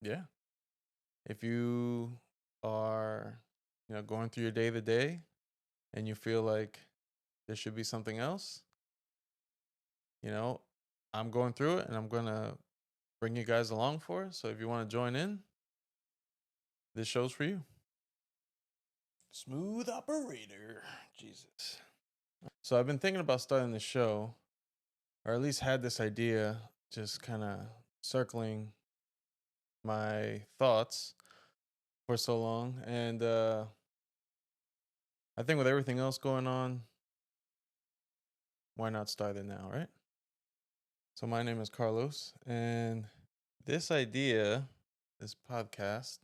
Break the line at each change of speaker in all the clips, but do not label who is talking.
Yeah. If you are, going through your day to day and you feel like there should be something else, you know, I'm going through it and I'm going to bring you guys along for it. So if you want to join in, this show's for you. Smooth operator. Jesus. So I've been thinking about starting the show, or at least had this idea just kind of circling my thoughts for so long. And I think with everything else going on, why not start it now, right? So my name is Carlos, and this idea, this podcast,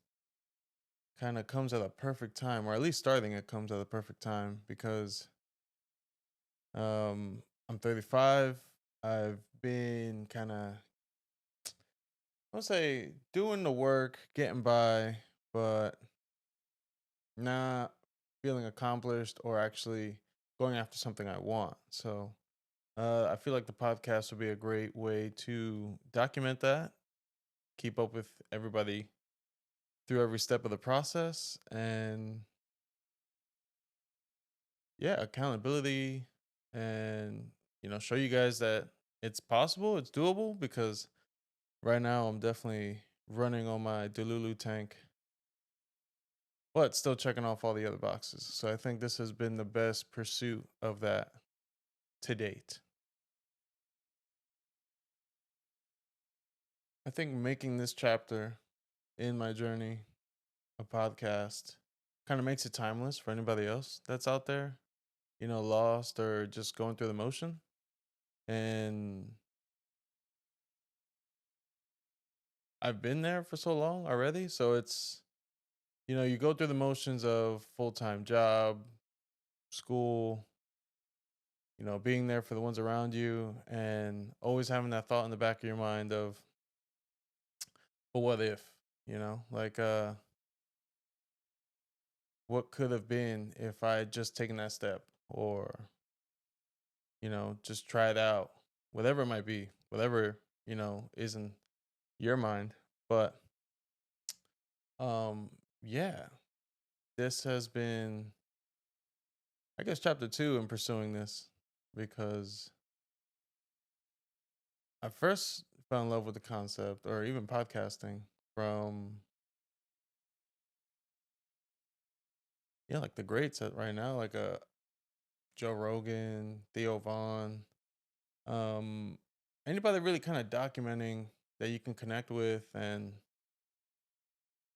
kind of comes at a perfect time, or at least starting it comes at a perfect time because I'm 35. I've been kind of, I would say, doing the work, getting by, but not feeling accomplished or actually going after something I want. So I feel like the podcast would be a great way to document that, keep up with everybody through every step of the process, and yeah, accountability, and show you guys that it's possible, it's doable. Because right now I'm definitely running on my Delulu tank, but still checking off all the other boxes. So I think this has been the best pursuit of that to date. I think making this chapter in my journey a podcast kind of makes it timeless for anybody else that's out there, lost or just going through the motion. And I've been there for so long already. So it's, you go through the motions of full time job, school, being there for the ones around you, and always having that thought in the back of your mind of, well, what if, like, what could have been if I had just taken that step, or, just try it out, whatever it might be, whatever, is in your mind. But, um, yeah, this has been, I guess, chapter two in pursuing this, because I first fell in love with the concept, or even podcasting, from like the greats at right now, like Joe Rogan, Theo Vaughn, um, anybody really kind of documenting that you can connect with and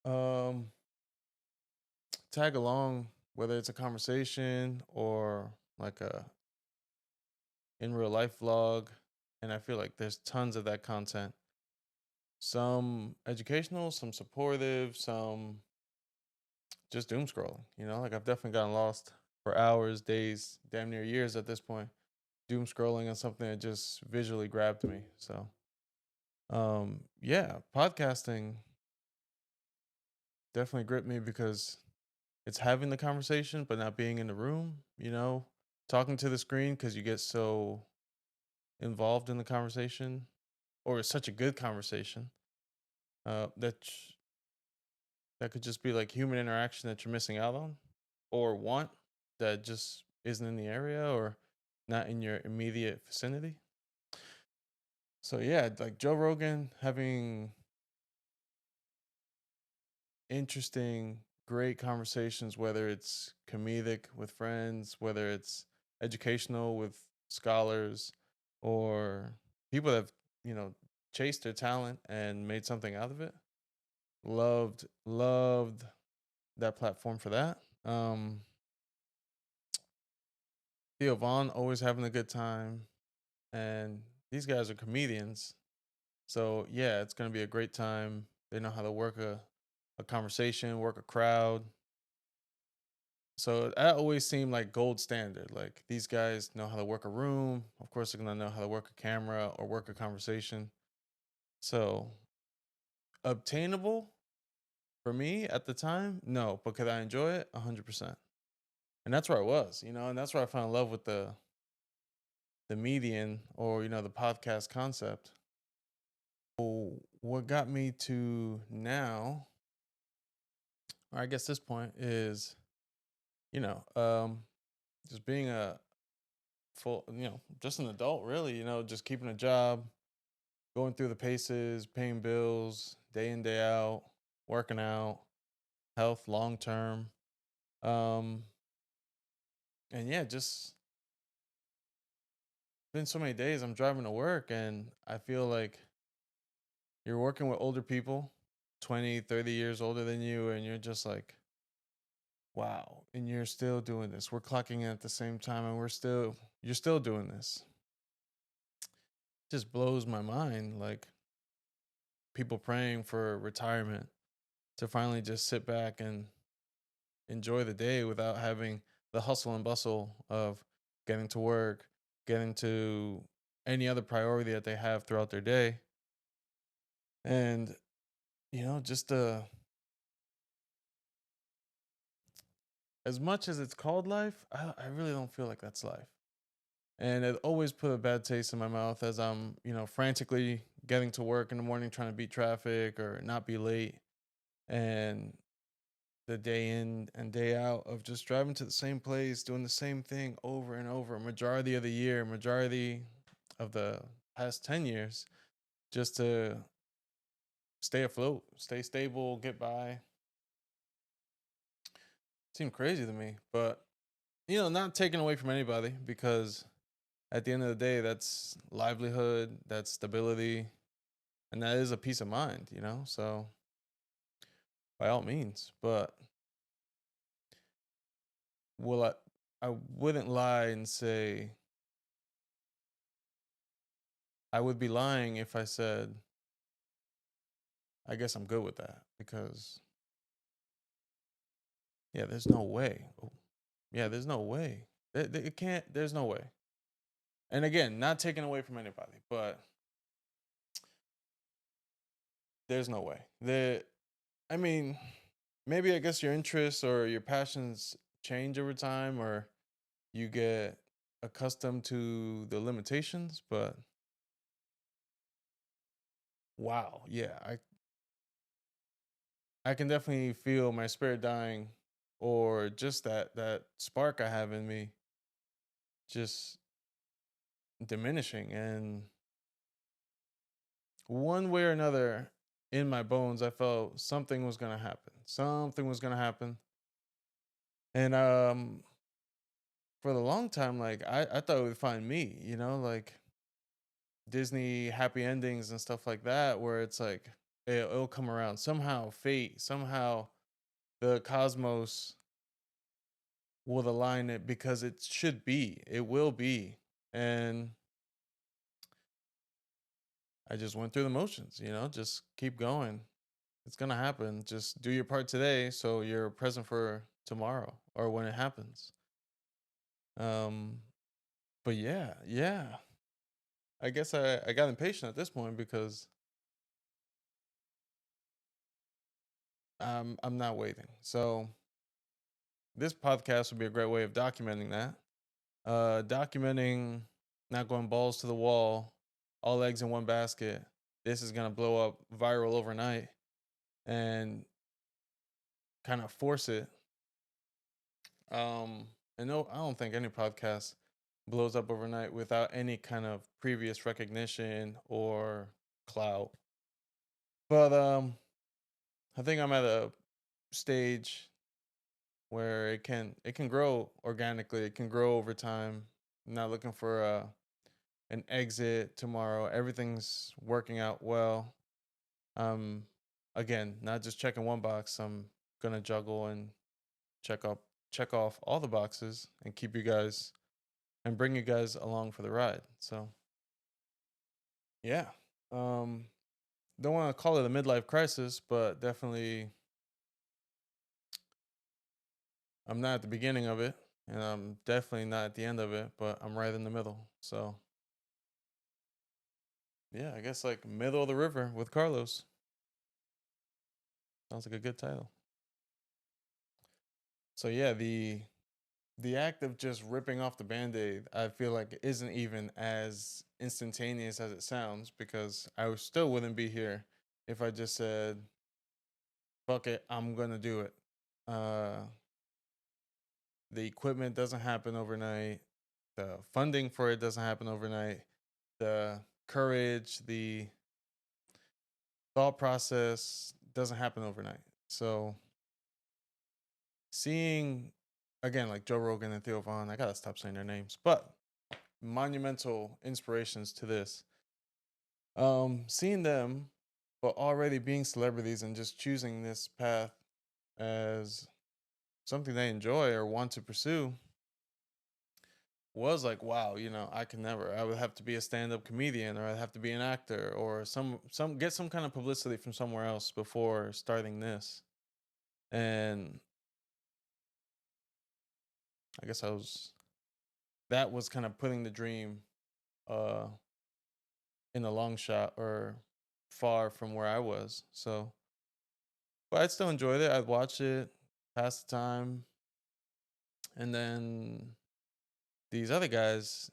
um tag along, whether it's a conversation or like a in real life vlog. And I feel like there's tons of that content. Some educational, some supportive, some just doom scrolling. Like I've definitely gotten lost for hours, days, damn near years at this point, doom scrolling on something that just visually grabbed me. So, yeah, podcasting definitely gripped me because it's having the conversation, but not being in the room. Talking to the screen because you get so involved in the conversation, or it's such a good conversation that could just be like human interaction that you're missing out on, or want, that just isn't in the area or not in your immediate vicinity. So yeah, like Joe Rogan having interesting, great conversations, whether it's comedic with friends, whether it's educational with scholars, or people that have, you know, chased their talent and made something out of it. Loved that platform for that. Theo Vaughn always having a good time, and these guys are comedians, so yeah, it's gonna be a great time. They know how to work a conversation, work a crowd. So that always seemed like gold standard. Like these guys know how to work a room. Of course, they're gonna know how to work a camera or work a conversation. So obtainable for me at the time, no, but could I enjoy it? 100%. And that's where I was, and that's where I fell in love with the median, or the podcast concept. what got me to now, or I guess this point is, you know, just being a full, just an adult, really, just keeping a job, going through the paces, paying bills, day in, day out, working out, health long term. Um, and yeah, just been so many days I'm driving to work and I feel like you're working with older people, 20, 30 years older than you, and you're just like, wow, and you're still doing this. We're clocking in at the same time and you're still doing this. Just blows my mind. Like people praying for retirement to finally just sit back and enjoy the day without having the hustle and bustle of getting to work, getting to any other priority that they have throughout their day. And, just as much as it's called life, I really don't feel like that's life. And it always put a bad taste in my mouth as I'm, frantically getting to work in the morning, trying to beat traffic or not be late. And the day in and day out of just driving to the same place, doing the same thing over and over, majority of the year, majority of the past 10 years, just to stay afloat, stay stable, get by. Seemed crazy to me, but not taken away from anybody because at the end of the day, that's livelihood, that's stability, and that is a peace of mind. So by all means, but will I wouldn't lie and say I would be lying if I said I guess I'm good with that because yeah, there's no way. Oh, yeah, there's no way. It can't. There's no way. And again, not taken away from anybody, but there's no way. I mean, maybe I guess your interests or your passions change over time, or you get accustomed to the limitations. But wow, yeah, I can definitely feel my spirit dying, or just that spark I have in me just diminishing. And one way or another, in my bones, I felt something was gonna happen. Something was gonna happen. And for the long time, like I thought it would find me, like Disney happy endings and stuff like that, where it's like it'll come around. Somehow fate, somehow the cosmos will align it because it should be. It will be. And I just went through the motions, just keep going. It's gonna happen. Just do your part today so you're present for tomorrow or when it happens. Um, but yeah, yeah. I guess I got impatient at this point because I'm not waiting. So this podcast would be a great way of documenting that. Documenting not going balls to the wall, all eggs in one basket. This is gonna blow up viral overnight and kind of force it. And no, I don't think any podcast blows up overnight without any kind of previous recognition or clout. But I think I'm at a stage where it can grow organically. It can grow over time. I'm not looking for an exit tomorrow. Everything's working out well. Um again, not just checking one box. I'm gonna juggle and check up check off all the boxes and keep you guys and bring you guys along for the ride. So yeah. Um don't want to call it a midlife crisis, but definitely I'm not at the beginning of it and I'm definitely not at the end of it, but I'm right in the middle. So yeah, I guess like middle of the river with Carlos. Sounds like a good title. So yeah, the act of just ripping off the band-aid, I feel like isn't even as instantaneous as it sounds because still wouldn't be here if I just said, fuck it, I'm gonna do it. Uh, the equipment doesn't happen overnight. The funding for it doesn't happen overnight. The courage, the thought process doesn't happen overnight. So seeing again like Joe Rogan and Theo Vaughn, I gotta stop saying their names, but monumental inspirations to this. Seeing them, but already being celebrities and just choosing this path as something they enjoy or want to pursue was like, wow, I could never. I would have to be a stand-up comedian, or I'd have to be an actor, or some get some kind of publicity from somewhere else before starting this. And I guess that was kind of putting the dream uh in a long shot or far from where I was. So, but I still enjoyed it. I'd watch it, pass the time, and then these other guys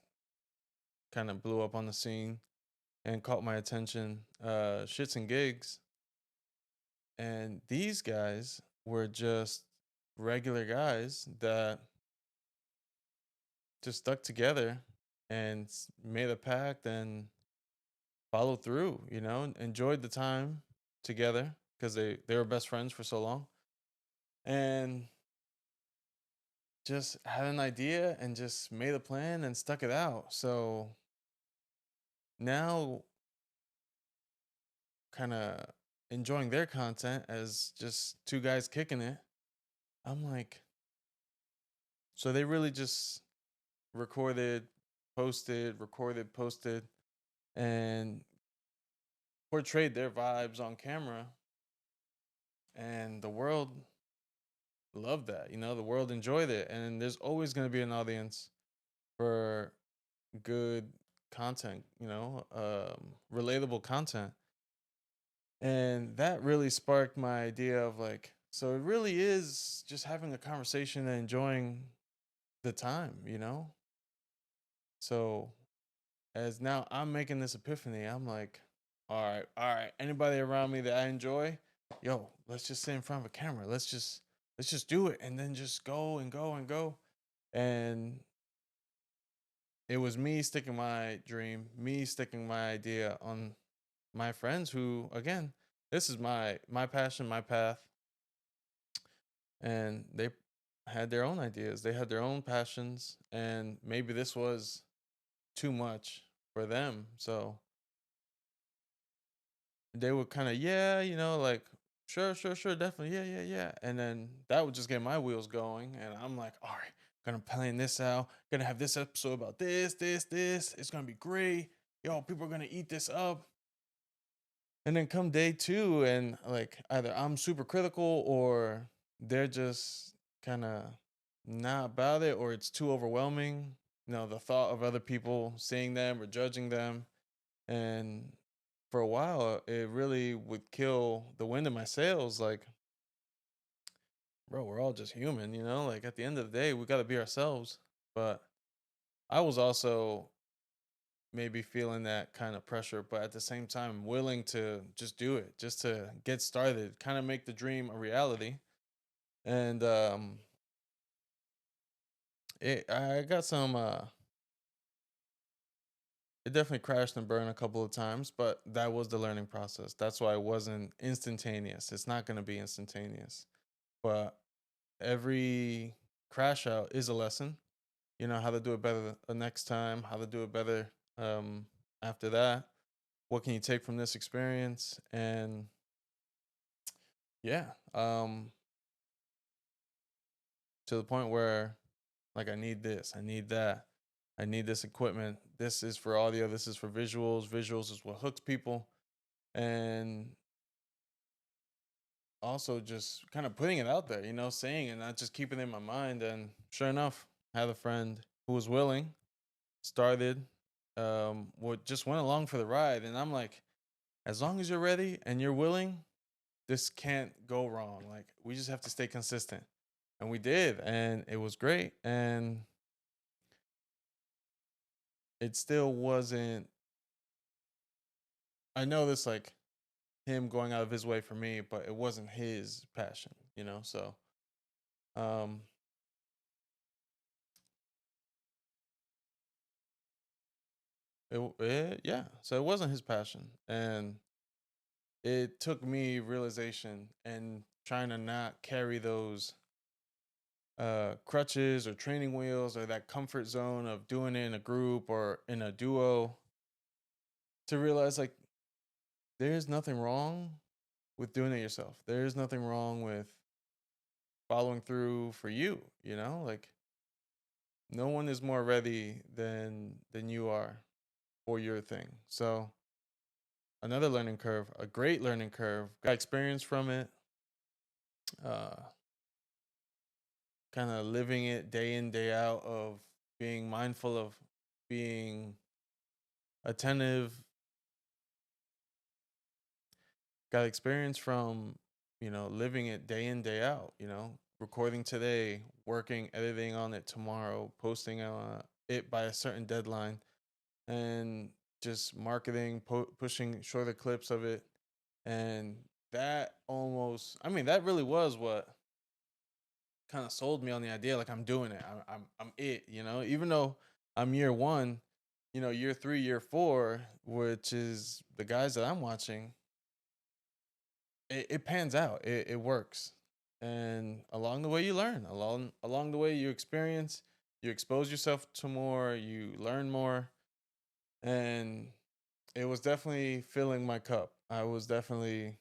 kind of blew up on the scene and caught my attention. Shits and Gigs, and these guys were just regular guys that just stuck together and made a pact and followed through. Enjoyed the time together because they were best friends for so long, and just had an idea and just made a plan and stuck it out. So now, kind of enjoying their content as just two guys kicking it. I'm like, so they really just recorded, posted, and portrayed their vibes on camera. And the world loved that. The world enjoyed it. And there's always going to be an audience for good content, relatable content. And that really sparked my idea of like, so it really is just having a conversation and enjoying the time. So as now I'm making this epiphany, I'm like, all right, anybody around me that I enjoy, yo, let's just sit in front of a camera. Let's just do it and then just go and go and go. And it was me sticking my dream, me sticking my idea on my friends who, again, this is my passion, my path. And they had their own ideas, they had their own passions, and maybe this was too much for them. So they would kind of, yeah, like, sure, sure, sure, definitely, yeah, yeah, yeah. And then that would just get my wheels going. And I'm like, all right, gonna plan this out, gonna have this episode about this. It's gonna be great. Yo, people are gonna eat this up. And then come day two, and like either I'm super critical or they're just kind of not about it, or it's too overwhelming. The thought of other people seeing them or judging them. And for a while, it really would kill the wind in my sails. Like, bro, we're all just human, Like at the end of the day, we got to be ourselves. But I was also maybe feeling that kind of pressure, but at the same time, willing to just do it, just to get started, kind of make the dream a reality. And I got some. It definitely crashed and burned a couple of times, but that was the learning process. That's why it wasn't instantaneous. It's not going to be instantaneous, but every crash out is a lesson. How to do it better the next time, how to do it better after that. What can you take from this experience? And yeah, to the point where like I need this, I need that, I need this equipment. This is for audio, this is for visuals. Visuals is what hooks people. And also just kind of putting it out there, saying and not just keeping it in my mind. And sure enough, I had a friend who was willing, started, just went along for the ride. And I'm like, as long as you're ready and you're willing, this can't go wrong. Like, we just have to stay consistent. And we did, and it was great. And it still wasn't, I know this, like, him going out of his way for me, but it wasn't his passion, you know? So, um, yeah, so it wasn't his passion. And it took me realization and trying to not carry those crutches or training wheels or that comfort zone of doing it in a group or in a duo to realize like there's nothing wrong with doing it yourself. There's nothing wrong with following through for you, you know? Like no one is more ready than you are for your thing. So another learning curve, a great learning curve, got experience from it, uh kind of living it day in day out of being mindful of being attentive, got experience from, you know, living it day in day out, you know, recording today, working, editing on it tomorrow, posting it by a certain deadline, and just marketing, pushing shorter clips of it. And that almost, I mean, that really was what kind of sold me on the idea. Like I'm doing it. I'm it, you know, even though I'm year one, you know, year three, year four, which is the guys that I'm watching, it pans out. It works. And along the way you learn. Along the way you experience, you expose yourself to more, you learn more. And it was definitely filling my cup. I was definitely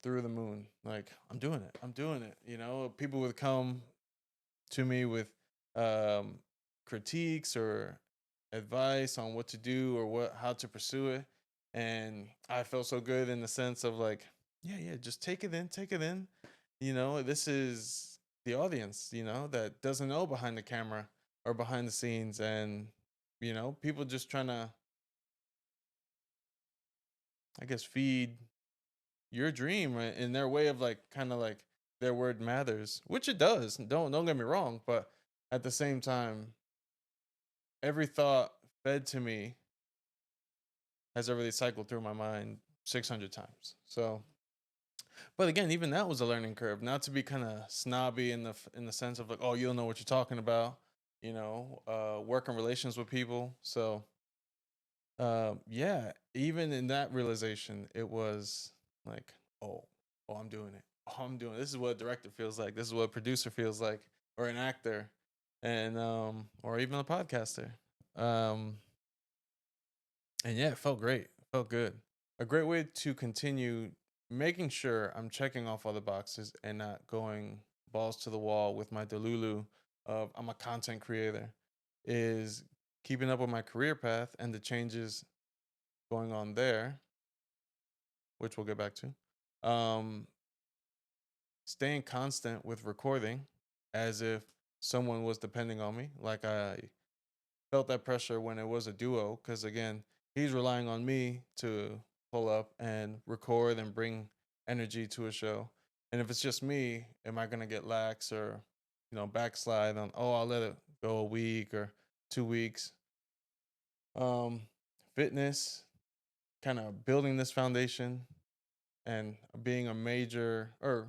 through the moon. Like, I'm doing it. I'm doing it. You know, people would come to me with um critiques or advice on what to do or what how to pursue it. And I felt so good in the sense of like, yeah, just take it in. You know, this is the audience, you know, that doesn't know behind the camera or behind the scenes. And, you know, people just trying to, I guess, feed your dream right, in their way of like kind of like their word matters, which it does. Don't get me wrong, but at the same time, every thought fed to me has already cycled through my mind 600 times. So, but again, even that was a learning curve. Not to be kind of snobby in the sense of like, oh, you don't know what you're talking about. You know, working relations with people. So, yeah, even in that realization, it was like, oh, I'm doing it. Oh, I'm doing it. This is what a director feels like. This is what a producer feels like, or an actor, and or even a podcaster. Um, and yeah, it felt great. It felt good. A great way to continue making sure I'm checking off all the boxes and not going balls to the wall with my delulu of I'm a content creator is keeping up with my career path and the changes going on there, which we'll get back to. Staying constant with recording as if someone was depending on me. Like I felt that pressure when it was a duo, because again, he's relying on me to pull up and record and bring energy to a show. And if it's just me, am I gonna get lax or, you know, backslide on, oh, I'll let it go a week or 2 weeks? Um, Fitness, kind of building this foundation and being a major, or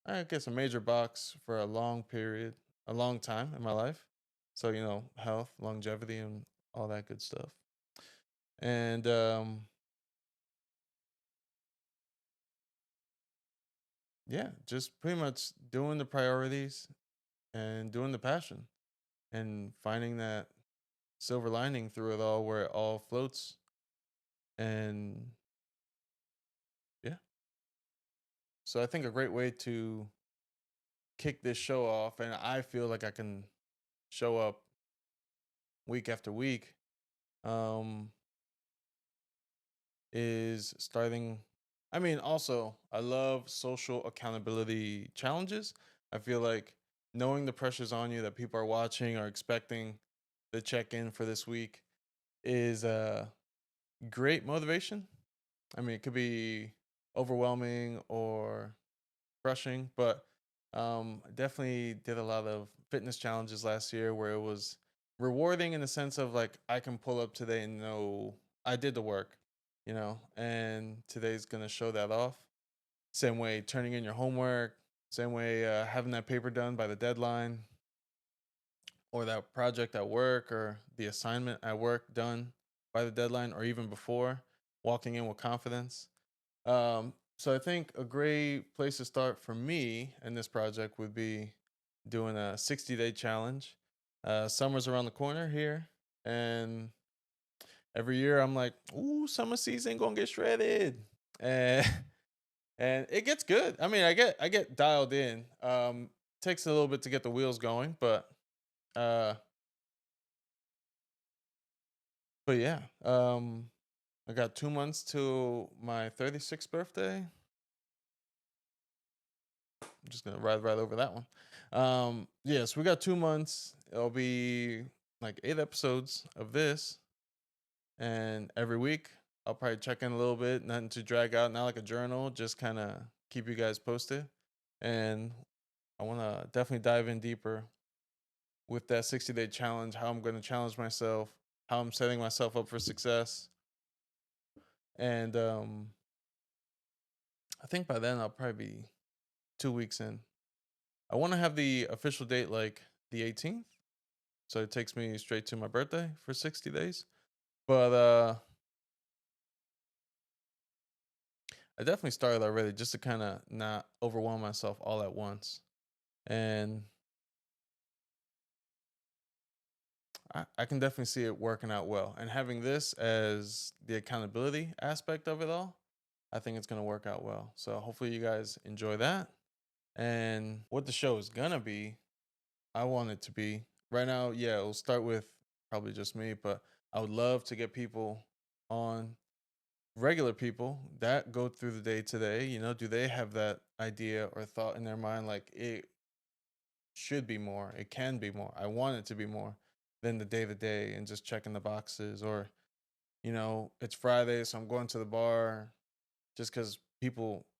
I guess a major box for a long period, a long time in my life. So, you know, health, longevity, and all that good stuff. And yeah, just pretty much doing the priorities and doing the passion and finding that silver lining through it all where it all floats. And yeah, so I think a great way to kick this show off, and I feel like I can show up week after week, um, is starting. I mean, also, I love social accountability challenges. I feel like knowing the pressures on you that people are watching or expecting the check in for this week is a great motivation. I mean, it could be overwhelming or crushing, but I definitely did a lot of fitness challenges last year where it was rewarding in the sense of like I can pull up today and know I did the work. and today's going to show that off. Same way turning in your homework, same way having that paper done by the deadline, or that project at work or the assignment at work done by the deadline or even before, walking in with confidence. So I think a great place to start for me in this project would be doing a 60-day challenge. Summer's around the corner here, and every year I'm like, "Ooh, summer season gonna get shredded," and and it gets good. I mean, I get dialed in. Takes a little bit to get the wheels going, uh, but yeah. I got 2 months to my 36th birthday. I'm just gonna ride right over that one. Yes, we got 2 months. It'll be like 8 episodes of this, and every week I'll probably check in a little bit, nothing to drag out, not like a journal, just kind of keep you guys posted. And I want to definitely dive in deeper with that 60-day challenge, how I'm going to challenge myself, how I'm setting myself up for success. And I think by then I'll probably be 2 weeks in. I want to have the official date like the 18th. So it takes me straight to my birthday for 60 days. But I definitely started already just to kind of not overwhelm myself all at once. And I can definitely see it working out well. And having this as the accountability aspect of it all, I think it's going to work out well. So hopefully you guys enjoy that. And what the show is going to be, I want it to be right now. Yeah, it'll start with probably just me, but I would love to get people on, regular people that go through the day today. Do they have that idea or thought in their mind like it should be more, it can be more, I want it to be more than the day to day and just checking the boxes? Or it's Friday, so I'm going to the bar just because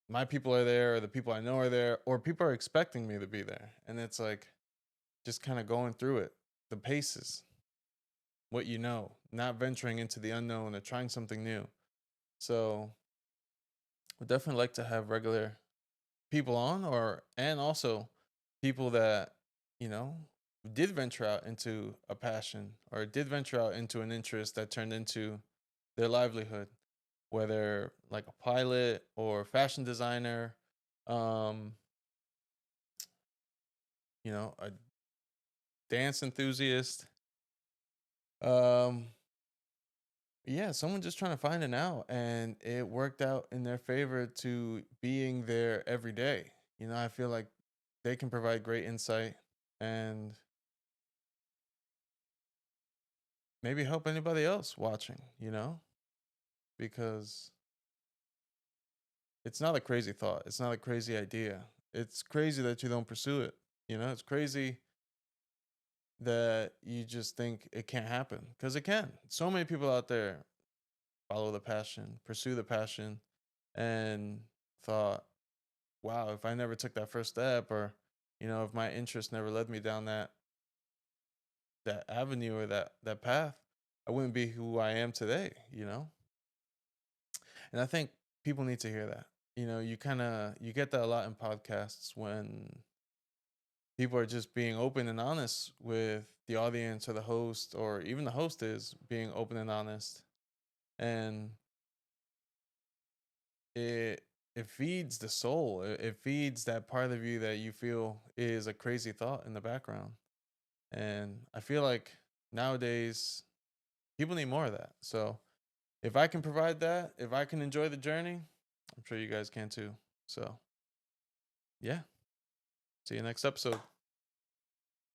my people are there, or the people I know are there, or people are expecting me to be there, and it's like just kind of going through it, the paces, what not venturing into the unknown or trying something new. So would definitely like to have regular people on, and also people that you know did venture out into a passion or did venture out into an interest that turned into their livelihood, whether like a pilot or fashion designer, um a dance enthusiast, um yeah, someone just trying to find it out and it worked out in their favor to being there every day. I feel like they can provide great insight and maybe help anybody else watching, because it's not a crazy thought. It's not a crazy idea. It's crazy that you don't pursue it. It's crazy that you just think it can't happen, because it can. So many people out there follow the passion, pursue the passion, and thought, wow, if I never took that first step, or if my interest never led me down that avenue or that path, I wouldn't be who I am today. And I think people need to hear that. You get that a lot in podcasts when people are just being open and honest with the audience, or the host, or even the host is being open and honest. And it feeds the soul. It feeds that part of you that you feel is a crazy thought in the background. And I feel like nowadays people need more of that. So if I can provide that, if I can enjoy the journey, I'm sure you guys can too. So yeah, see you next episode.